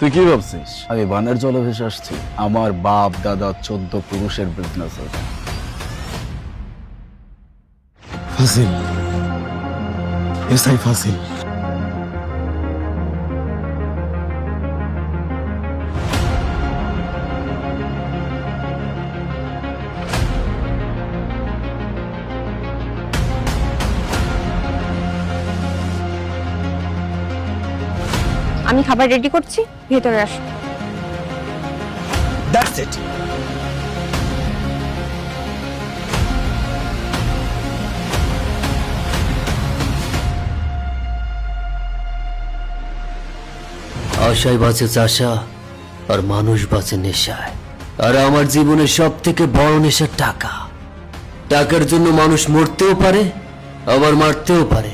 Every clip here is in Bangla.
তুই কি ভাবছিস আমি বানের জলে ভেসে আসছি? আমার বাপ দাদা 14 পুরুষের বিজনেস আছে। ফাজিল, এসআই ফাজিল। আমি খাবার রেডি করছি, ভেতরে আসো। That's it. আশায় বাঁচে চাষা আর মানুষ বাঁচে নেশায়। আর আমার জীবনের সব থেকে বড় নেশা টাকা। টাকার জন্য মানুষ মরতেও পারে আবার মারতেও পারে।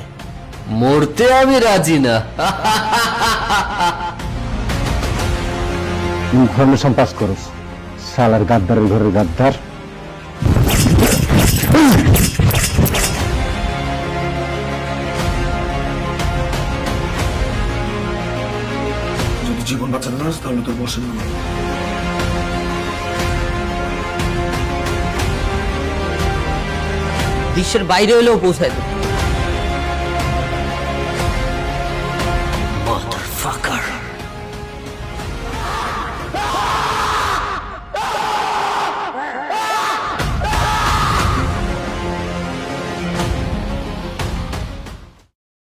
মরতে আমি রাজি না। ইনফরমেশন পাস করো, শালার গাদ্দারের ঘরের গাদ্দার। যদি জীবন বাঁচাতে চাস তাহলে তোর বসের নাম বিশ্বের বাইরে হলেও পৌঁছায় দেবে।